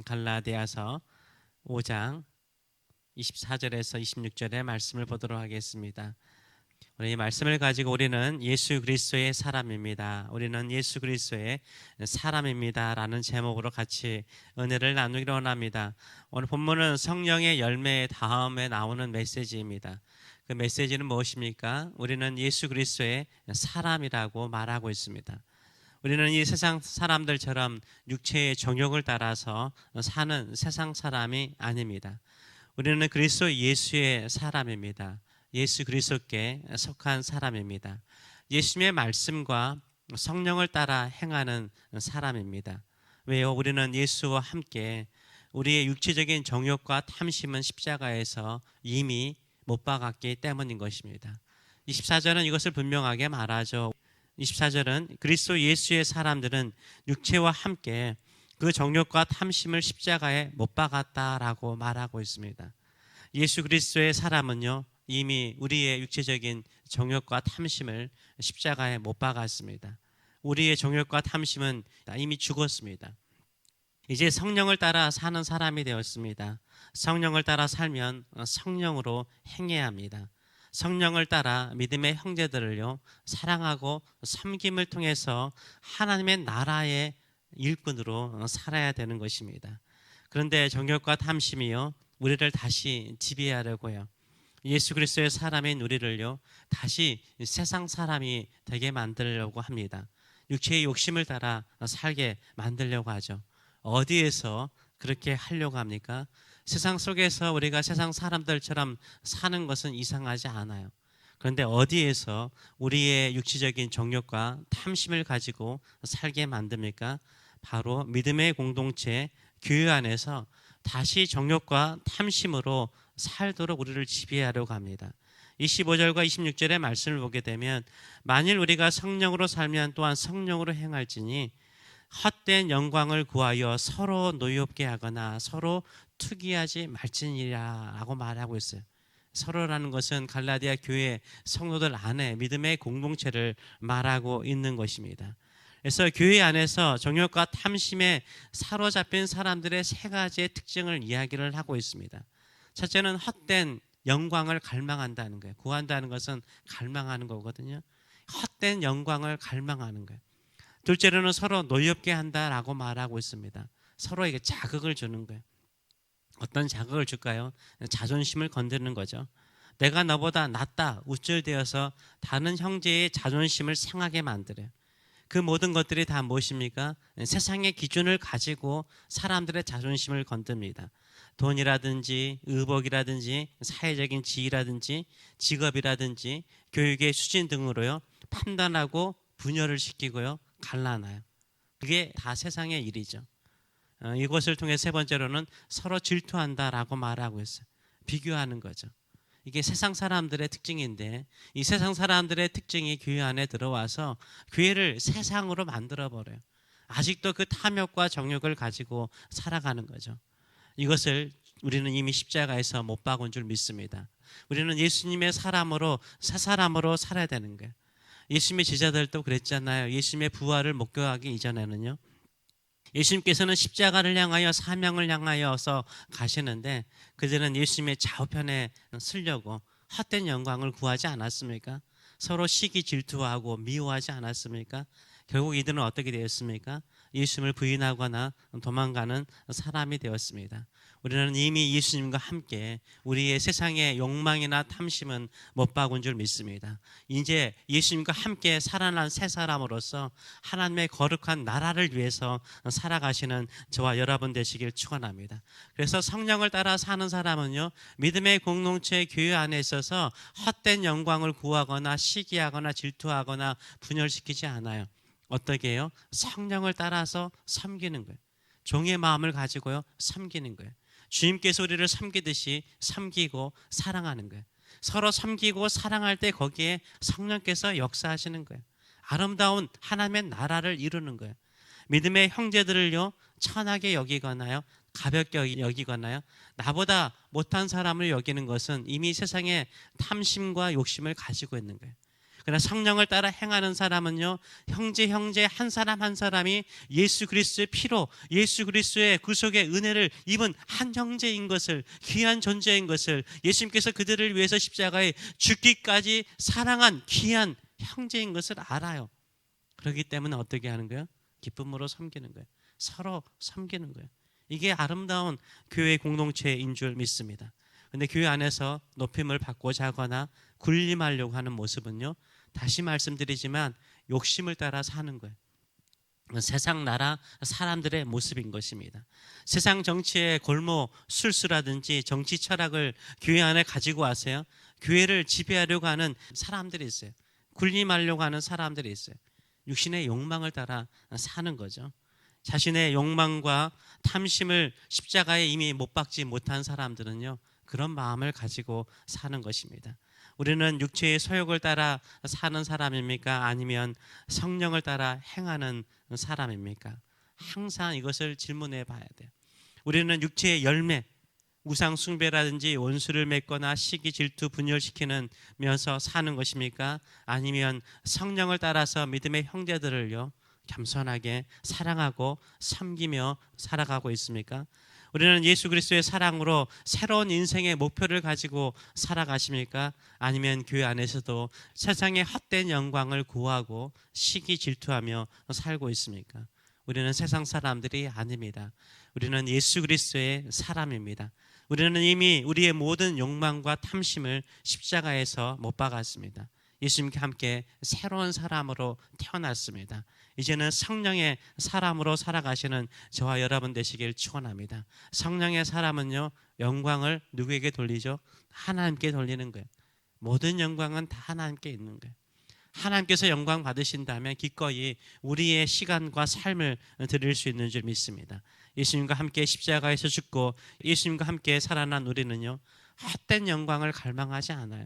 갈라디아서 5장 24절에서 26절의 말씀을 보도록 하겠습니다. 우리 이 말씀을 가지고 우리는 예수 그리스도의 사람입니다. 우리는 예수 그리스도의 사람입니다. 라는 제목으로 같이 은혜를 나누기로 원합니다. 오늘 본문은 성령의 열매 다음에 나오는 메시지입니다. 그 메시지는 무엇입니까? 우리는 예수 그리스도의 사람이라고 말하고 있습니다. 우리는 이 세상 사람들처럼 육체의 정욕을 따라서 사는 세상 사람이 아닙니다. 우리는 그리스도 예수의 사람입니다. 예수 그리스도께 속한 사람입니다. 예수님의 말씀과 성령을 따라 행하는 사람입니다. 왜요? 우리는 예수와 함께 우리의 육체적인 정욕과 탐심은 십자가에서 이미 못 박았기 때문인 것입니다. 24절은 이것을 분명하게 말하죠. 24절은 그리스도 예수의 사람들은 육체와 함께 그 정욕과 탐심을 십자가에 못 박았다라고 말하고 있습니다. 예수 그리스도의 사람은요, 이미 우리의 육체적인 정욕과 탐심을 십자가에 못 박았습니다. 우리의 정욕과 탐심은 이미 죽었습니다. 이제 성령을 따라 사는 사람이 되었습니다. 성령을 따라 살면 성령으로 행해야 합니다. 성령을 따라 믿음의 형제들을요, 사랑하고 섬김을 통해서 하나님의 나라의 일꾼으로 살아야 되는 것입니다. 그런데 정욕과 탐심이요, 우리를 다시 지배하려고요, 예수 그리스도의 사람인 우리를요, 다시 세상 사람이 되게 만들려고 합니다. 육체의 욕심을 따라 살게 만들려고 하죠. 어디에서 그렇게 하려고 합니까? 세상 속에서 우리가 세상 사람들처럼 사는 것은 이상하지 않아요. 그런데 어디에서 우리의 육체적인 정욕과 탐심을 가지고 살게 만듭니까? 바로 믿음의 공동체, 교회 안에서 다시 정욕과 탐심으로 살도록 우리를 지배하려고 합니다. 25절과 26절의 말씀을 보게 되면, 만일 우리가 성령으로 살면 또한 성령으로 행할지니 헛된 영광을 구하여 서로 노엽게 하거나 서로 투기하지 말지니라 라고 말하고 있어요. 서로라는 것은 갈라디아 교회 성도들 안에 믿음의 공동체를 말하고 있는 것입니다. 그래서 교회 안에서 정욕과 탐심에 사로잡힌 사람들의 세 가지의 특징을 이야기를 하고 있습니다. 첫째는 헛된 영광을 갈망한다는 거예요. 구한다는 것은 갈망하는 거거든요. 헛된 영광을 갈망하는 거예요. 둘째로는 서로 노엽게 한다라고 말하고 있습니다. 서로에게 자극을 주는 거예요. 어떤 자극을 줄까요? 자존심을 건드리는 거죠. 내가 너보다 낫다 우쭐대어서 다른 형제의 자존심을 상하게 만들어요. 그 모든 것들이 다 무엇입니까? 세상의 기준을 가지고 사람들의 자존심을 건듭니다. 돈이라든지 의복이라든지 사회적인 지위라든지 직업이라든지 교육의 수준 등으로요, 판단하고 분열을 시키고요, 갈라놔요. 그게 다 세상의 일이죠. 이것을 통해 세 번째로는 서로 질투한다라고 말하고 있어요. 비교하는 거죠. 이게 세상 사람들의 특징인데, 이 세상 사람들의 특징이 교회 안에 들어와서 교회를 세상으로 만들어버려요. 아직도 그 탐욕과 정욕을 가지고 살아가는 거죠. 이것을 우리는 이미 십자가에서 못 박은 줄 믿습니다. 우리는 예수님의 사람으로, 새 사람으로 살아야 되는 거예요. 예수님의 제자들도 그랬잖아요. 예수님의 부활을 목격하기 이전에는요, 예수님께서는 십자가를 향하여 사명을 향하여서 가시는데, 그들은 예수님의 좌우편에 서려고 헛된 영광을 구하지 않았습니까? 서로 시기 질투하고 미워하지 않았습니까? 결국 이들은 어떻게 되었습니까? 예수님을 부인하거나 도망가는 사람이 되었습니다. 우리는 이미 예수님과 함께 우리의 세상의 욕망이나 탐심은 못 박은 줄 믿습니다. 이제 예수님과 함께 살아난 새 사람으로서 하나님의 거룩한 나라를 위해서 살아가시는 저와 여러분 되시길 축원합니다. 그래서 성령을 따라 사는 사람은요, 믿음의 공동체 교회 안에 있어서 헛된 영광을 구하거나 시기하거나 질투하거나 분열시키지 않아요. 어떻게 해요? 성령을 따라서 섬기는 거예요. 종의 마음을 가지고요, 섬기는 거예요. 주님께서 우리를 섬기듯이 섬기고 사랑하는 거예요. 서로 섬기고 사랑할 때 거기에 성령께서 역사하시는 거예요. 아름다운 하나님의 나라를 이루는 거예요. 믿음의 형제들을요, 천하게 여기거나요, 가볍게 여기거나요, 나보다 못한 사람을 여기는 것은 이미 세상에 탐심과 욕심을 가지고 있는 거예요. 그러나 성령을 따라 행하는 사람은요, 형제 한 사람 한 사람이 예수 그리스도의 피로 예수 그리스도의 구속의 은혜를 입은 한 형제인 것을, 귀한 존재인 것을, 예수님께서 그들을 위해서 십자가에 죽기까지 사랑한 귀한 형제인 것을 알아요. 그렇기 때문에 어떻게 하는 거예요? 기쁨으로 섬기는 거예요. 서로 섬기는 거예요. 이게 아름다운 교회 공동체인 줄 믿습니다. 근데 교회 안에서 높임을 받고자 하거나 군림하려고 하는 모습은요, 다시 말씀드리지만 욕심을 따라 사는 거예요. 세상 나라 사람들의 모습인 것입니다. 세상 정치의 골모 술수라든지 정치 철학을 교회 안에 가지고 와서요, 교회를 지배하려고 하는 사람들이 있어요. 군림하려고 하는 사람들이 있어요. 육신의 욕망을 따라 사는 거죠. 자신의 욕망과 탐심을 십자가에 이미 못 박지 못한 사람들은요, 그런 마음을 가지고 사는 것입니다. 우리는 육체의 소욕을 따라 사는 사람입니까? 아니면 성령을 따라 행하는 사람입니까? 항상 이것을 질문해 봐야 돼요. 우리는 육체의 열매, 우상 숭배라든지 원수를 맺거나 시기 질투 분열시키면서 사는 것입니까? 아니면 성령을 따라서 믿음의 형제들을요, 겸손하게 사랑하고 섬기며 살아가고 있습니까? 우리는 예수 그리스도의 사랑으로 새로운 인생의 목표를 가지고 살아가십니까? 아니면 교회 안에서도 세상의 헛된 영광을 구하고 시기 질투하며 살고 있습니까? 우리는 세상 사람들이 아닙니다. 우리는 예수 그리스도의 사람입니다. 우리는 이미 우리의 모든 욕망과 탐심을 십자가에서 못 박았습니다. 예수님과 함께 새로운 사람으로 태어났습니다. 이제는 성령의 사람으로 살아가시는 저와 여러분 되시길 축원합니다. 성령의 사람은요, 영광을 누구에게 돌리죠? 하나님께 돌리는 거예요. 모든 영광은 다 하나님께 있는 거예요. 하나님께서 영광 받으신다면 기꺼이 우리의 시간과 삶을 드릴 수 있는 줄 믿습니다. 예수님과 함께 십자가에서 죽고 예수님과 함께 살아난 우리는요, 헛된 영광을 갈망하지 않아요.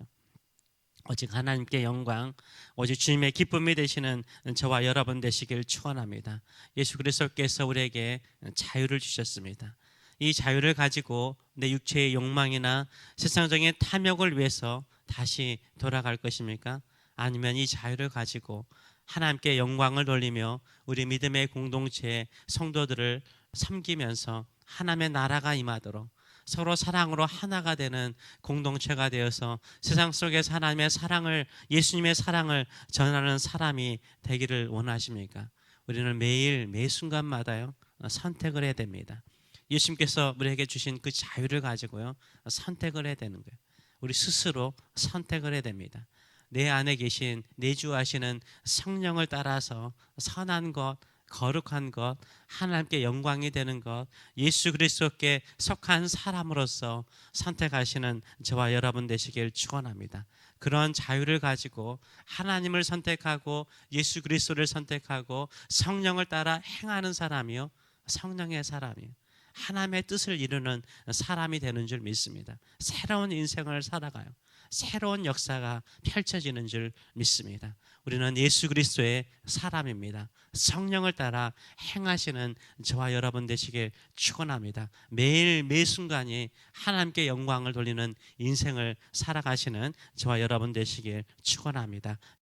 오직 하나님께 영광, 오직 주님의 기쁨이 되시는 저와 여러분 되시길 축원합니다. 예수 그리스도께서 우리에게 자유를 주셨습니다. 이 자유를 가지고 내 육체의 욕망이나 세상적인 탐욕을 위해서 다시 돌아갈 것입니까? 아니면 이 자유를 가지고 하나님께 영광을 돌리며 우리 믿음의 공동체의 성도들을 섬기면서 하나님의 나라가 임하도록 서로 사랑으로 하나가 되는 공동체가 되어서 세상 속에서 하나님의 사랑을, 예수님의 사랑을 전하는 사람이 되기를 원하십니까? 우리는 매일 매 순간마다요, 선택을 해야 됩니다. 예수님께서 우리에게 주신 그 자유를 가지고요, 선택을 해야 되는 거예요. 우리 스스로 선택을 해야 됩니다. 내 안에 계신 내주하시는 성령을 따라서 선한 것, 거룩한 것, 하나님께 영광이 되는 것, 예수 그리스도께 속한 사람으로서 선택하시는 저와 여러분 되시길 축원합니다. 그런 자유를 가지고 하나님을 선택하고 예수 그리스도를 선택하고 성령을 따라 행하는 사람이요, 성령의 사람이요, 하나님의 뜻을 이루는 사람이 되는 줄 믿습니다. 새로운 인생을 살아가요. 새로운 역사가 펼쳐지는 줄 믿습니다. 우리는 예수 그리스도의 사람입니다. 성령을 따라 행하시는 저와 여러분 되시길 축원합니다. 매일 매 순간이 하나님께 영광을 돌리는 인생을 살아가시는 저와 여러분 되시길 축원합니다.